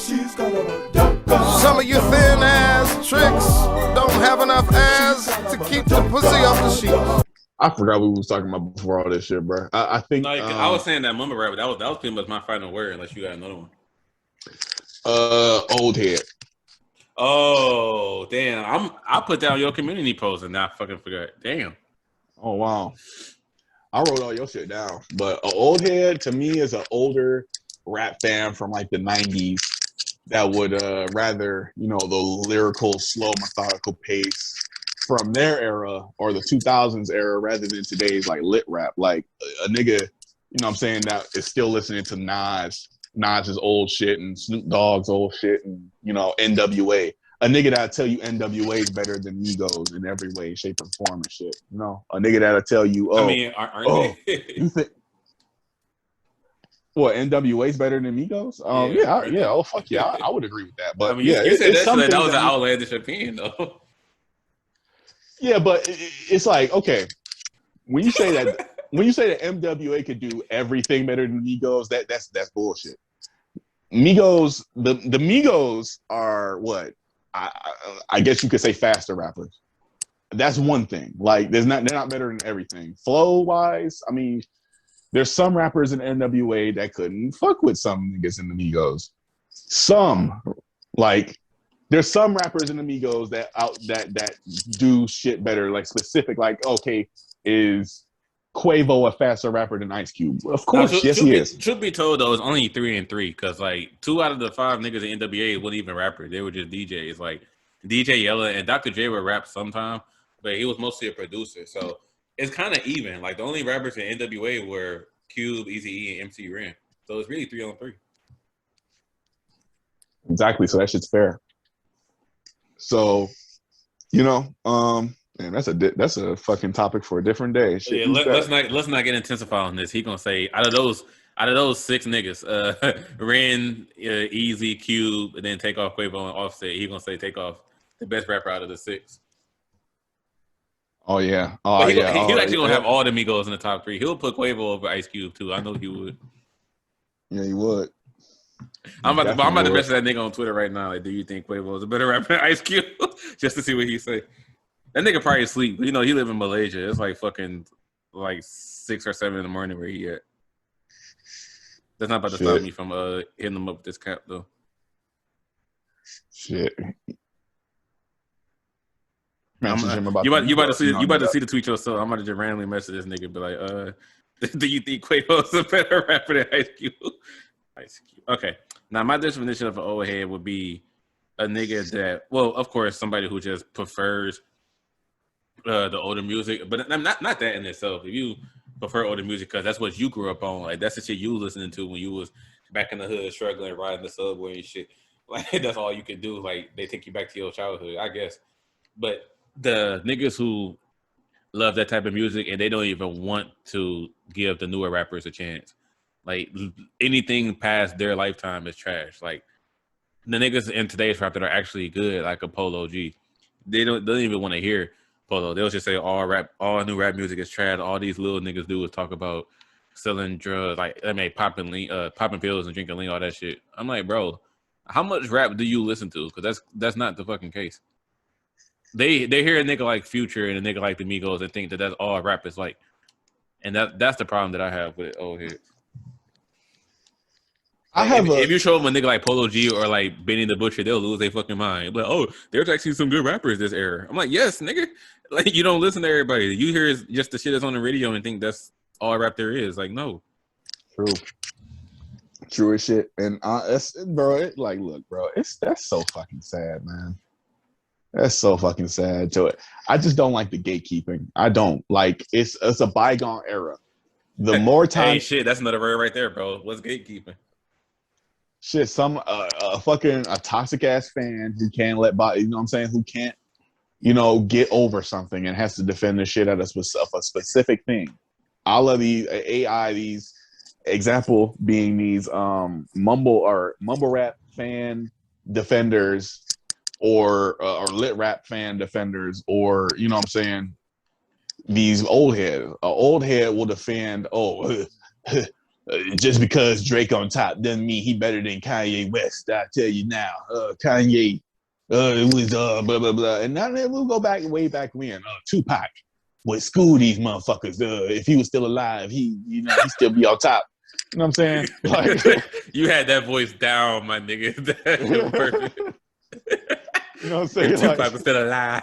She's got a duck. Some of you thin ass tricks don't have enough ass to keep the pussy off the sheet. I forgot what we was talking about before all this shit, bro. I think like I was saying that mumble rap, but that was pretty much my final word. Unless you got another one. Oldhead. Oh damn! I put down your community post and I fucking forgot. Damn. Oh wow. I wrote all your shit down, but Oldhead to me is an older rap fan from like the '90s that would rather the lyrical, slow, methodical pace from their era or the 2000s era rather than today's like lit rap. Like a nigga, what I'm saying, that is still listening to Nas's old shit and Snoop Dogg's old shit and NWA. A nigga that'll tell you NWA is better than Migos in every way, shape, and form and shit. A nigga that'll tell you, aren't they? You think what, NWA's better than Migos? Yeah. Oh fuck yeah, I would agree with that. But you said that was an outlandish opinion though. Yeah, but it's like, okay, when you say that MWA could do everything better than Migos, that's bullshit. Migos, the Migos are what? I guess you could say faster rappers. That's one thing. Like they're not better than everything. Flow wise, I mean, there's some rappers in NWA that couldn't fuck with some niggas in the Migos. There's some rappers in the Migos that do shit better, like specific, like, okay, is Quavo a faster rapper than Ice Cube? Of course, yes, he is. Truth be told, though, it's only 3 and 3 because like 2 out of the 5 niggas in NWA wasn't even rappers; they were just DJs. Like DJ Yella and Dr. J would rap sometime, but he was mostly a producer. So it's kind of even. Like the only rappers in NWA were Cube, Eazy-E, and MC Ren. So it's really 3 on 3. Exactly. So that shit's fair. So, man, that's a fucking topic for a different day. Shit, yeah, let's not get intensified on this. He gonna say out of those 6 niggas, Ren, Easy, Cube, and then take off Quavo and Offset. He gonna say take off the best rapper out of the 6. Oh yeah, He's actually gonna have all the Migos in the top 3. He'll put Quavo over Ice Cube too. I know he would. Yeah, he would. I'm about to message that nigga on Twitter right now. Like, do you think Quavo is a better rapper than Ice Cube? Just to see what he say. That nigga probably asleep. He live in Malaysia. It's like fucking 6 or 7 in the morning where he at. That's not about to stop me from hitting him up with this cap though. Shit. You about to see the tweet yourself. I'm about to just randomly message this nigga, be like, do you think Quavo is a better rapper than Ice Cube? Ice Cube. Okay. Now my definition of an old head would be a nigga that, well, of course, somebody who just prefers the older music, but not that in itself. If you prefer older music because that's what you grew up on, like that's the shit you was listening to when you was back in the hood, struggling, riding the subway and shit. Like that's all you could do. Like they take you back to your childhood, I guess. But the niggas who love that type of music and they don't even want to give the newer rappers a chance. Like anything past their lifetime is trash. Like the niggas in today's rap that are actually good, like a Polo G, they don't even want to hear Polo. They'll just say all new rap music is trash. All these little niggas do is talk about selling drugs, like popping pills and drinking lean, all that shit. I'm like, bro, how much rap do you listen to? Because that's not the fucking case. They hear a nigga like Future and a nigga like the Migos and think that that's all rap is like, and that's the problem that I have with old heads. If you show them a nigga like Polo G or like Benny the Butcher, they'll lose their fucking mind. But there's actually some good rappers this era. I'm like, yes, nigga. Like you don't listen to everybody. You hear just the shit that's on the radio and think that's all rap there is. Like no. True as shit. And look, bro, that's so fucking sad, man. That's so fucking sad. So I just don't like the gatekeeping. I don't like it's a bygone era. The more time, hey, shit, that's another word right there, bro. What's gatekeeping? Shit, a toxic ass fan who can't let by, you know what I'm saying, who can't, get over something and has to defend the shit out of a specific thing. All of these AI, these example being these mumble rap fan defenders or lit rap fan defenders, or you know what I'm saying, these old heads. An old head will defend just because Drake on top doesn't mean he better than Kanye West. I tell you now, Kanye, it was blah blah blah, and now we'll go back way back when Tupac would school these motherfuckers. If he was still alive, he still be on top. You know what I'm saying? Like, you had that voice down, my nigga. That's perfect. You know what I'm saying? If Tupac was still alive.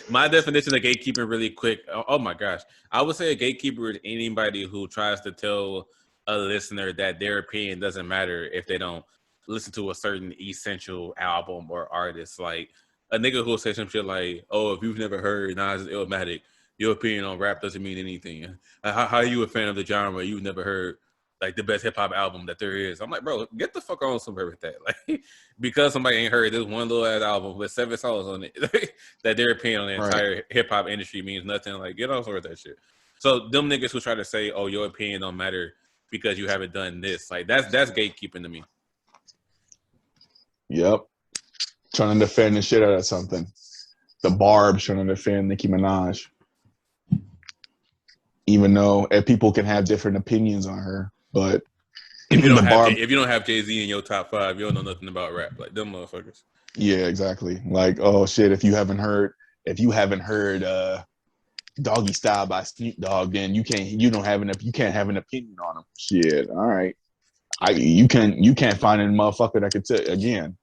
My definition of gatekeeping really quick. Oh my gosh. I would say a gatekeeper is anybody who tries to tell a listener that their opinion doesn't matter if they don't listen to a certain essential album or artist. Like a nigga who will say some shit like, oh, if you've never heard Nas' Illmatic, your opinion on rap doesn't mean anything. How are you a fan of the genre? You've never heard like the best hip hop album that there is. I'm like, bro, get the fuck on somewhere with that. Like, because somebody ain't heard this one little ass album with 7 songs on it, that their opinion on the entire hip hop industry means nothing. Like, get on with that shit. So them niggas who try to say, oh, your opinion don't matter because you haven't done this, like that's gatekeeping to me. Yep. Trying to defend the shit out of something. The Barb's trying to defend Nicki Minaj. Even though people can have different opinions on her. But if you don't have Jay-Z in your top 5, you don't know nothing about rap. Like them motherfuckers. Yeah, exactly. Like, oh shit, if you haven't heard Doggy Style by Snoop Dogg, then you can't have an opinion on him. Shit, all right. You can't find a motherfucker that could tell again.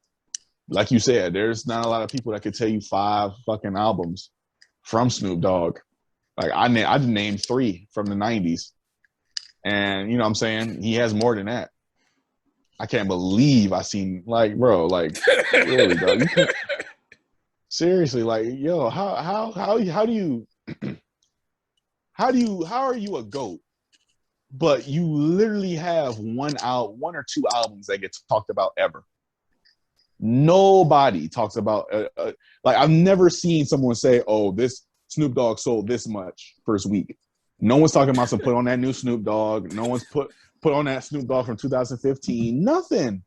Like you said, there's not a lot of people that could tell you 5 fucking albums from Snoop Dogg. Like I named 3 from the 90s. And you know what I'm saying? He has more than that. I can't believe I seen like, bro, like really, dog. Seriously, like, yo, how do you how are you a GOAT? But you literally have one or 2 albums that get talked about ever. Nobody talks about like I've never seen someone say, "Oh, this Snoop Dogg sold this much first week." No one's talking about some put on that new Snoop Dogg. No one's put on that Snoop Dogg from 2015. Nothing.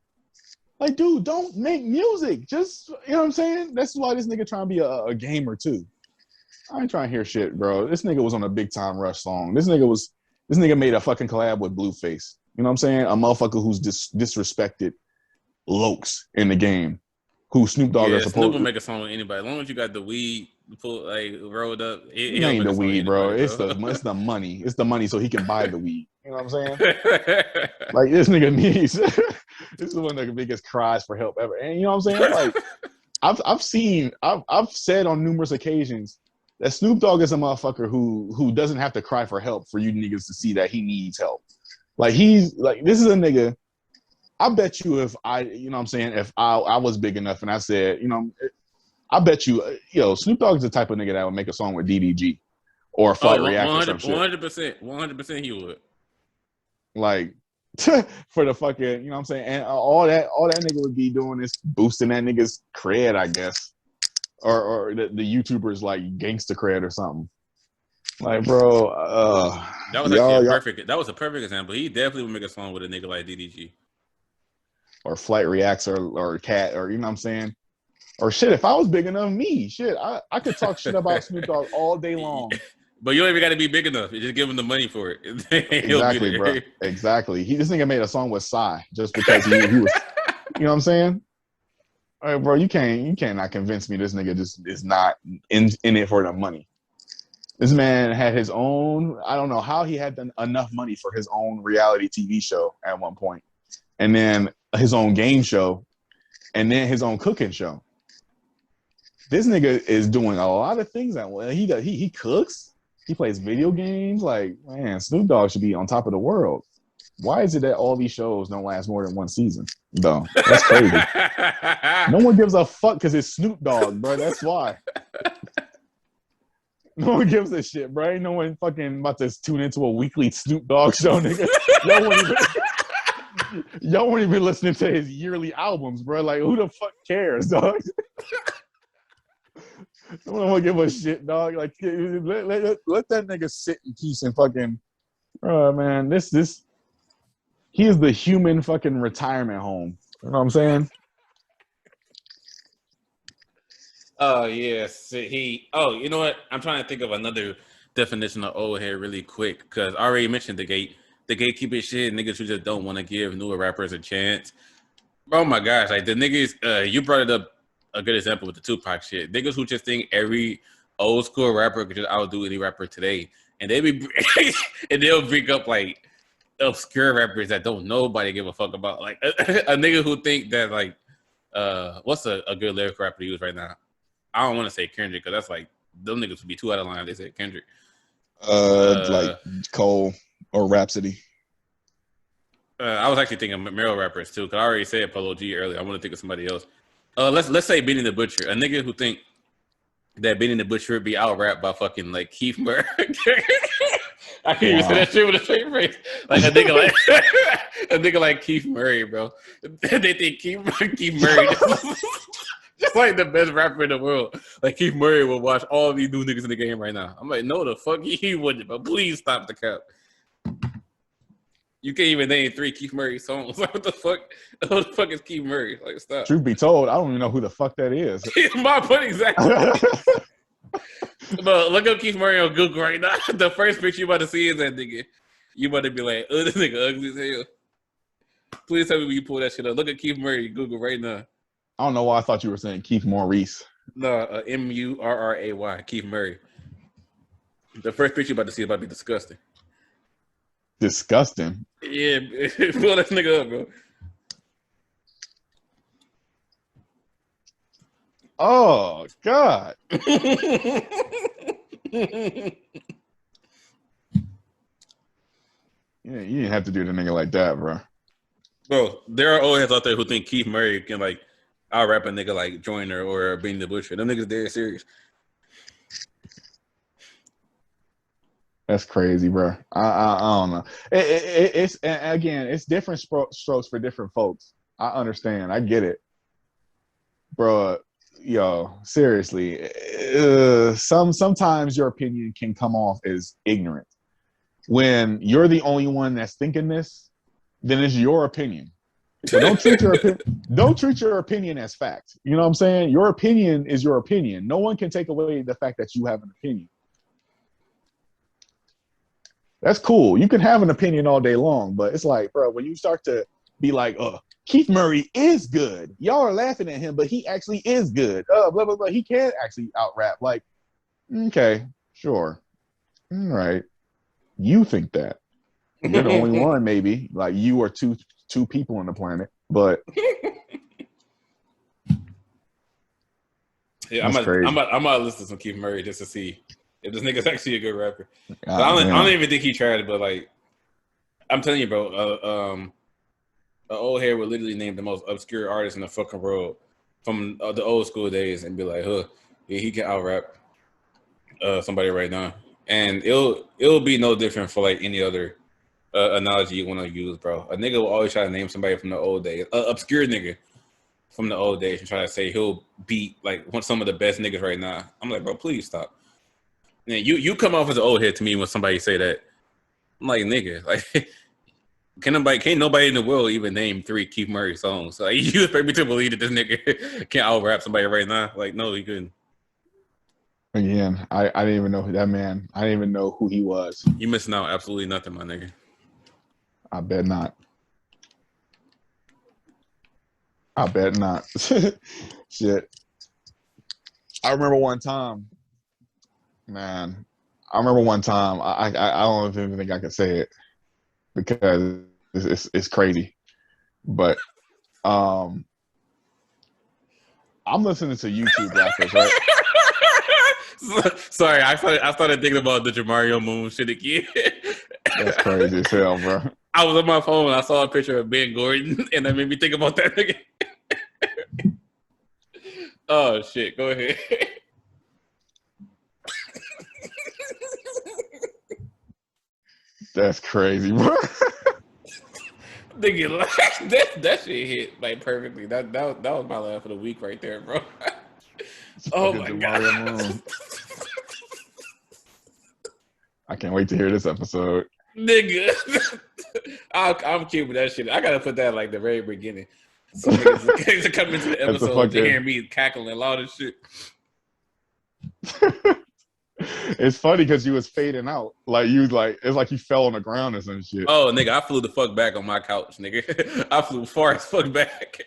Like, dude, don't make music. Just, you know what I'm saying? That's why this nigga trying to be a gamer too. I ain't trying to hear shit, bro. This nigga was on a Big Time Rush song. This nigga made a fucking collab with Blueface. You know what I'm saying? A motherfucker who's disrespected Lokes in the game. Who Snoop Dogg is supposed to... Snoop will make a song with anybody. As long as you got the weed rolled up. It ain't the weed, bro. It's the money. It's the money so he can buy the weed. You know what I'm saying? Like, this nigga needs... This is one of the biggest cries for help ever. And you know what I'm saying? Like, I've said on numerous occasions that Snoop Dogg is a motherfucker who doesn't have to cry for help for you niggas to see that he needs help. Like, he's... Like, this is a nigga... I bet you if I was big enough and I said, I bet you, Snoop Dogg is the type of nigga that would make a song with DDG or Flight Reactor or some shit. 100% he would. Like, for the fucking, you know what I'm saying? And all that nigga would be doing is boosting that nigga's cred, I guess. Or the YouTubers like gangsta cred or something. Like, bro, that was actually perfect. That was a perfect example. He definitely would make a song with a nigga like DDG. Or Flight Reacts or Cat, or you know what I'm saying? Or shit, if I was big enough, I could talk shit about Snoop Dogg all day long. But you don't even got to be big enough. You just give him the money for it. Exactly, bro. Exactly. This nigga made a song with Psy just because he was, you know what I'm saying? All right, bro, you cannot convince me this nigga just is not in it for the money. This man had his own, I don't know how he had enough money for his own reality TV show at one point. And then his own game show, and then his own cooking show. This nigga is doing a lot of things that way. He cooks, he plays video games. Like, man, Snoop Dogg should be on top of the world. Why is it that all these shows don't last more than 1 season? Though that's crazy. No one gives a fuck because it's Snoop Dogg, bro. That's why. No one gives a shit, bro. Ain't no one fucking about to tune into a weekly Snoop Dogg show, nigga. Y'all won't even listening to his yearly albums, bro. Like, who the fuck cares, dog? No one will give a shit, dog. Like, let that nigga sit in peace and fucking, man. He is the human fucking retirement home. You know what I'm saying? Oh yes, you know what? I'm trying to think of another definition of old head really quick because I already mentioned the the gatekeeping shit, niggas who just don't want to give newer rappers a chance. Oh my gosh, like the niggas, you brought it up a good example with the Tupac shit. Niggas who just think every old school rapper could just outdo any rapper today, and they'll bring up like obscure rappers that don't nobody give a fuck about. Like a nigga who think that like what's a good lyric rapper to use right now? I don't want to say Kendrick because that's like them niggas would be too out of line if they said Kendrick. Like Cole or Rhapsody. I was actually thinking male rappers too because I already said Polo G earlier. I want to think of somebody else. Let's say Benny the Butcher, a nigga who think that Benny the Butcher would be out rapped by fucking like Keith Murray. I can't even say that shit with a straight face. Like a nigga like Keith Murray, bro. They think Keith Murray just like the best rapper in the world. Like Keith Murray will watch all these new niggas in the game right now. I'm like, no, the fuck he wouldn't. But please stop the cap. You can't even name 3 Keith Murray songs. Like, what the fuck? Who the fuck is Keith Murray? Like, stop. Truth be told, I don't even know who the fuck that is. My point exactly. But look up Keith Murray on Google right now. The first picture you about to see is that nigga. You about to be like, oh, this nigga ugly as hell. Please tell me when you pull that shit up. Look at Keith Murray Google right now. I don't know why I thought you were saying Keith Maurice. No, Murray, Keith Murray. The first picture you about to see is about to be disgusting. Disgusting? Yeah, pull that nigga up, bro. Oh, God. Yeah, you didn't have to do the nigga like that, bro. Bro, there are old heads out there who think Keith Murray can like out rap a nigga like Joyner or Benny the Butcher. Them niggas dead serious. That's crazy, bro. I don't know. It's again, it's different strokes for different folks. I understand. I get it, bro. Yo, seriously. Sometimes your opinion can come off as ignorant. When you're the only one that's thinking this, then it's your opinion. So don't treat your opinion as fact. You know what I'm saying? Your opinion is your opinion. No one can take away the fact that you have an opinion. That's cool. You can have an opinion all day long, but it's like, bro, when you start to be like, Keith Murray is good. Y'all are laughing at him, but he actually is good. Blah, blah, blah. He can actually out rap. Like, okay, sure. All right. You think that. You're the only one, maybe. Like, you are two people on the planet, but yeah, I'm gonna listen to some Keith Murray just to see if this nigga's actually a good rapper. I don't even think he tried it, but like, I'm telling you, bro, Oldhead would literally name the most obscure artist in the fucking world from the old school days and be like, yeah, he can out rap somebody right now, and it'll be no different for like any other analogy you want to use, bro. A nigga will always try to name somebody from the old days, obscure nigga from the old days, and try to say he'll beat like some of the best niggas right now. I'm like, bro, please stop. And you come off as an old head to me when somebody say that. I'm like, nigga, like can't nobody in the world even name 3 Keith Murray songs? Like, you expect me to believe that this nigga can't out rap somebody right now? Like, no, he couldn't. Again, I didn't even know that man. I didn't even know who he was. You missing out absolutely nothing, my nigga. I bet not. Shit. I remember one time, man. I don't even think I could say it because it's crazy. But I'm listening to YouTube rappers, right? Sorry, I started thinking about the Jamario Moon shit again. That's crazy as hell, bro. I was on my phone and I saw a picture of Ben Gordon, and that made me think about that nigga. Oh shit! Go ahead. That's crazy, bro. Nigga, like, that shit hit like perfectly. That was my laugh of the week right there, bro. Oh my god! I can't wait to hear this episode. Nigga, I'm keeping that shit. I gotta put that like the very beginning. So niggas are coming into the episode to hear me cackling loud as shit. It's funny because you was fading out. Like it's like you fell on the ground or some shit. Oh, nigga, I flew the fuck back on my couch, nigga. I flew far as fuck back.